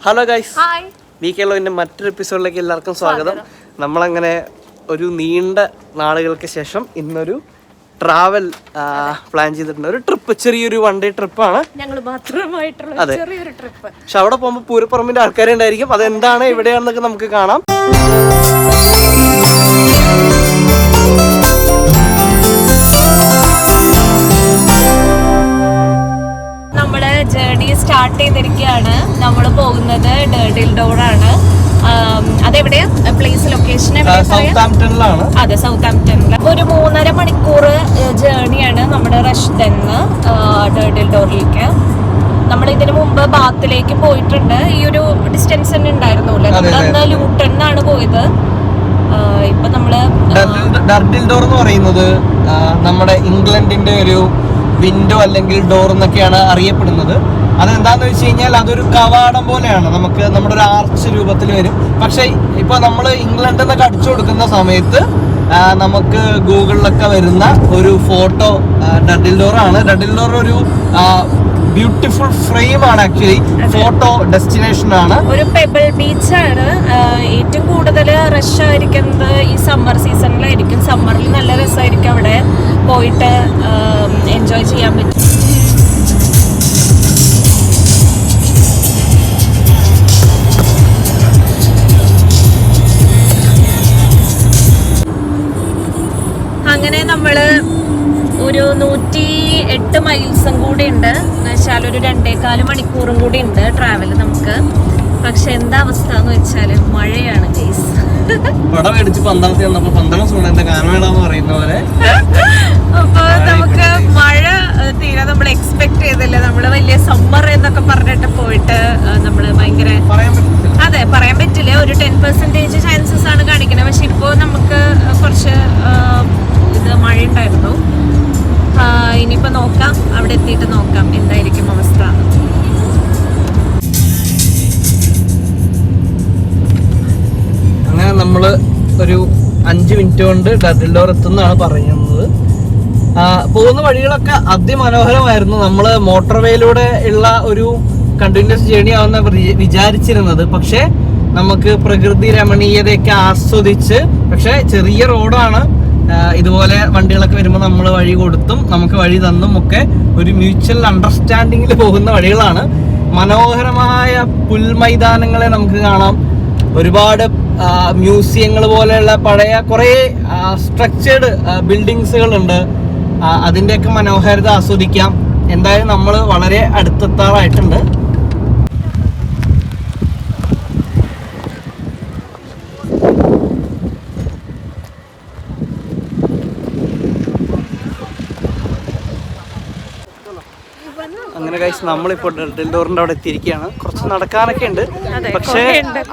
Hello guys, VKLOന്റെ മറ്റൊരു എപ്പിസോഡിലേക്ക് എല്ലാവർക്കും സ്വാഗതം. നമ്മളങ്ങനെ ഒരു നീണ്ട നാളുകൾക്ക് ശേഷം ഇന്നൊരു ട്രാവൽ പ്ലാൻ ചെയ്തിട്ടുണ്ട്. ഒരു ട്രിപ്പ്, ചെറിയൊരു 1 ഡേ ട്രിപ്പാണ്. അതെ, പക്ഷെ അവിടെ പോകുമ്പോൾ പൂരപ്പറമ്പിന്റെ ആൾക്കാരെ ഉണ്ടായിരിക്കും. അതെന്താണ്, എവിടെയാണെന്നൊക്കെ നമുക്ക് കാണാം. ജേർണി സ്റ്റാർട്ട് ചെയ്തിരിക്കുകയാണ്. നമ്മൾ പോകുന്നത് ഡർഡിൽ ഡോറാണ്. അതെവിടെയാ പ്ലേസ്, ലൊക്കേഷൻ? അതെ, സൗത്താംപ്ടണിൽ. ഒരു 3.5 മണിക്കൂർ ജേർണിയാണ് നമ്മുടെ റഷ്ദന്ന് ഡർഡിൽ ഡോറിലേക്ക്. നമ്മൾ ഇതിനു മുമ്പ് ബാത്തിലേക്ക് പോയിട്ടുണ്ട്. ഈ ഒരു ഡിസ്റ്റൻസ് തന്നെ ഉണ്ടായിരുന്നുള്ളൂ. നമ്മളന്ന് ലൂട്ടണിനാണ് പോയത്. ഇപ്പൊ നമ്മള് ഡർഡിൽ ഡോർ എന്ന് പറയുന്നത് നമ്മുടെ ഇംഗ്ലണ്ടിന്റെ ഒരു വിൻഡോ അല്ലെങ്കിൽ ഡോർ എന്നൊക്കെയാണ് അറിയപ്പെടുന്നത്. അതെന്താന്ന് വെച്ച് കഴിഞ്ഞാൽ അതൊരു കവാടം പോലെയാണ്. നമുക്ക് നമ്മുടെ ഒരു ആർച്ച് രൂപത്തിൽ വരും. പക്ഷെ ഇപ്പൊ നമ്മൾ ഇംഗ്ലണ്ടിൽ നിന്നൊക്കെ അടിച്ചു കൊടുക്കുന്ന സമയത്ത് നമുക്ക് ഗൂഗിളിലൊക്കെ വരുന്ന ഒരു ഫോട്ടോ ഡർഡിൽ ഡോർ ആണ്. ഡർഡിൽ ഡോർ ഒരു ബ്യൂട്ടിഫുൾ ഫ്രെയിം ആണ്. ആക്ച്വലി ഫോട്ടോ ഡെസ്റ്റിനേഷൻ ആണ്. ഒരു പെബിൾ ബീച്ച് ആണ്. ഏറ്റവും കൂടുതൽ റഷ് ആയിരിക്കുന്നത് ഈ സമ്മർ സീസണിലായിരിക്കും. സമ്മറിൽ നല്ല രസമായിരിക്കും അവിടെ പോയിട്ട് എൻജോയ് ചെയ്യാൻ പറ്റും. അങ്ങനെ നമ്മള് ഒരു 108 മൈൽസും കൂടി ഉണ്ട്. എന്ന് വെച്ചാൽ ഒരു 2.25 മണിക്കൂറും കൂടി ഉണ്ട് ട്രാവൽ നമുക്ക്. പക്ഷെ എന്താ അവസ്ഥ എന്ന് വെച്ചാല് മഴയാണ് ഗൈസ്. അപ്പൊ നമുക്ക് മഴ തീരെ നമ്മൾ എക്സ്പെക്ട് ചെയ്തില്ല. നമ്മള് വലിയ സമ്മർ എന്നൊക്കെ പറഞ്ഞിട്ട് പോയിട്ട് നമ്മള് ഭയങ്കര, അതെ, പറയാൻ പറ്റില്ല. ഒരു 10% ചാൻസസ് ആണ് കാണിക്കുന്നത്. പക്ഷെ ഇപ്പോ നമുക്ക് കുറച്ച് ഇത് മഴ ഉണ്ടായിരുന്നു. ഇനിയിപ്പോ നോക്കാം, അവിടെ എത്തിയിട്ട് നോക്കാം എന്തായിരിക്കും അവസ്ഥ. അങ്ങനെ നമ്മള് ഒരു 5 മിനിറ്റ് കൊണ്ട് ഡർഡിൽ ഡോർ എത്തുന്നതാണ് പറയുന്നത്. പോകുന്ന വഴികളൊക്കെ അതിമനോഹരമായിരുന്നു. നമ്മള് മോട്ടോർവേയിലൂടെ ഉള്ള ഒരു കണ്ടിന്യൂസ് ജേർണി ആവുന്ന വിചാരിച്ചിരുന്നത്. പക്ഷെ നമുക്ക് പ്രകൃതി രമണീയതയൊക്കെ ആസ്വദിച്ച്, പക്ഷെ ചെറിയ റോഡാണ്. ഇതുപോലെ വണ്ടികളൊക്കെ വരുമ്പോൾ നമ്മൾ വഴി കൊടുത്തും നമുക്ക് വഴി തന്നും ഒക്കെ ഒരു മ്യൂച്വൽ അണ്ടർസ്റ്റാൻഡിങ്ങിൽ പോകുന്ന വഴികളാണ്. മനോഹരമായ പുൽമൈതാനങ്ങളെ നമുക്ക് കാണാം. ഒരുപാട് മ്യൂസിയങ്ങൾ പോലെയുള്ള പഴയ കുറേ സ്ട്രക്ചേർഡ് ബിൽഡിങ്സുകളുണ്ട്. അതിൻ്റെയൊക്കെ മനോഹാരിത ആസ്വദിക്കാം. എന്തായാലും നമ്മൾ വളരെ അടുത്തെത്താറായിട്ടുണ്ട്. അങ്ങനെ ഗൈസ്, നമ്മളിപ്പോൾ ഡർഡിൽ ഡോറിൻ്റെ അവിടെ എത്തിയിരിക്കുകയാണ്. കുറച്ച് നടക്കാനൊക്കെ ഉണ്ട്. പക്ഷേ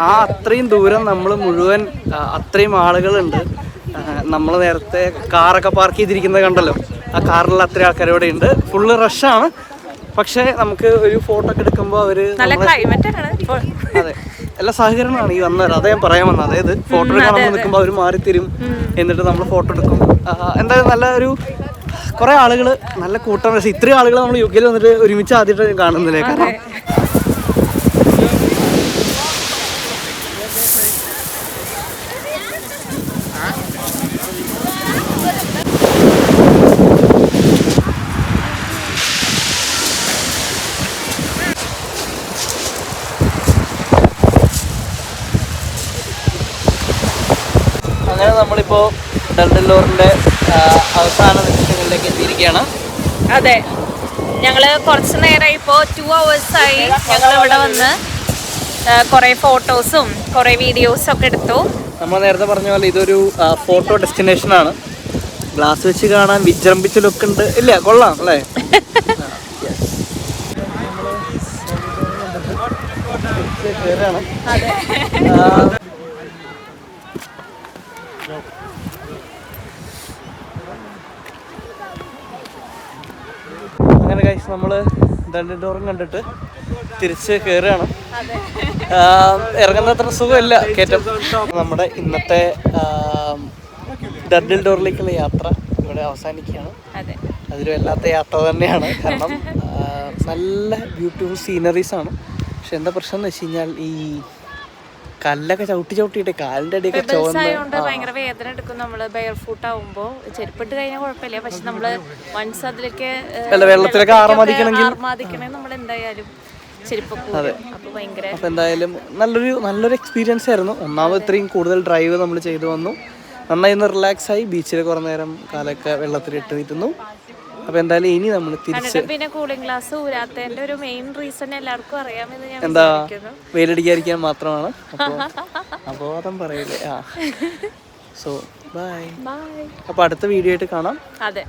അത്രയും ദൂരം നമ്മൾ മുഴുവൻ അത്രയും ആളുകളുണ്ട്. നമ്മൾ നേരത്തെ കാറൊക്കെ പാർക്ക് ചെയ്തിരിക്കുന്നത് കണ്ടല്ലോ. ആ കാറിൽ അത്രയും ആൾക്കാർ ഇവിടെ ഉണ്ട്. ഫുള്ള് റഷാണ്. പക്ഷേ നമുക്ക് ഒരു ഫോട്ടോ ഒക്കെ എടുക്കുമ്പോൾ അവര്, അതെ, എല്ലാ സഹകരണമാണ് ഈ വന്നത്. അതേ ഞാൻ പറയാൻ വന്നത്. അതായത് ഫോട്ടോ എടുക്കാൻ നിൽക്കുമ്പോൾ അവർ മാറിത്തരും. എന്നിട്ട് നമ്മൾ ഫോട്ടോ എടുക്കും. എന്തായാലും നല്ല ഒരു കുറെ ആളുകൾ, നല്ല കൂട്ടം. പക്ഷേ ഇത്രയും ആളുകൾ നമ്മൾ UK വന്നിട്ട് ഒരുമിച്ച് ആദ്യമായിട്ട് കാണുന്നില്ലേ. കാരണം അങ്ങനെ നമ്മളിപ്പോൾ ഡർഡിൽ ഡോറിൻ്റെ അവസാന നിമിഷങ്ങളിലേക്ക് എത്തിയിരിക്കുകയാണ്. അതെ, ഞങ്ങള് കുറച്ച് നേരം ഇപ്പോൾ 2 hours ആയി ഞങ്ങൾ ഇവിടെ വന്ന് കുറെ ഫോട്ടോസും കുറെ വീഡിയോസും ഒക്കെ എടുത്തു. നമ്മൾ നേരത്തെ പറഞ്ഞ പോലെ ഇതൊരു ഫോട്ടോ ഡെസ്റ്റിനേഷൻ ആണ്. ഗ്ലാസ് വെച്ച് കാണാൻ വിജൃംഭിച്ച ലുക്ക് ഉണ്ട്. ഇല്ല, കൊള്ളാം അല്ലേ? അങ്ങനെ ഗൈസ്, നമ്മള് ഡർഡിൽ ഡോറും കണ്ടിട്ട് തിരിച്ച് കയറുകയാണ്. ഇറങ്ങുന്ന അത്ര സുഖമില്ല കയറ്റം. നമ്മുടെ ഇന്നത്തെ ഡർഡിൽ ഡോറിലേക്കുള്ള യാത്ര ഇവിടെ അവസാനിക്കുകയാണ്. അതിലും വല്ലാത്ത യാത്ര തന്നെയാണ്. കാരണം നല്ല ബ്യൂട്ടിഫുൾ സീനറീസ് ആണ്. പക്ഷെ എന്താ പ്രശ്നം എന്ന് വെച്ച് കഴിഞ്ഞാൽ ഈ കല്ലൊക്കെ ചവിട്ടിയിട്ട് കാലിന്റെ അടിയൊക്കെ ചോദിച്ചുകൊണ്ട് ഭയങ്കര വേദന എടുക്കും നമ്മള് ബെയർ ഫൂട്ട് ആവുമ്പോ. ചെരുപ്പിട്ട് കഴിഞ്ഞാൽ കുഴപ്പമില്ല, പക്ഷെ നമ്മള് വൺസ് അതിലേക്ക് വെള്ളത്തിലൊക്കെ ആർമാദിക്കണേ നമ്മൾ എന്തായാലും ചെരുപ്പ്. അപ്പൊ ഭയങ്കര, അപ്പൊ എന്തായാലും നല്ലൊരു എക്സ്പീരിയൻസ് ആയിരുന്നു. ഒന്നാമത് ഇത്രയും കൂടുതൽ ഡ്രൈവ് നമ്മൾ ചെയ്തു വന്നു, നന്നായി ഒന്ന് റിലാക്സ് ആയി, ബീച്ചിൽ കുറേ നേരം കാലൊക്കെ വെള്ളത്തിലിട്ട് നിൽക്കുന്നു. അപ്പൊ എന്തായാലും ഇനി നമ്മൾ തിരിച്ച് പിന്നെ കൂളിംഗ് ഗ്ലാസ് ഊരാത്തതിന്റെ ഒരു മെയിൻ റീസൺ എല്ലാവർക്കും അറിയാമെന്ന് ഞാൻ എന്താ വെയിലടിക്കാതിരിക്കാൻ മാത്രമാണ്. അബോധം പറയില്ലേ. So bye. അപ്പൊ അടുത്ത വീഡിയോ ആയിട്ട് കാണാം. അതെ.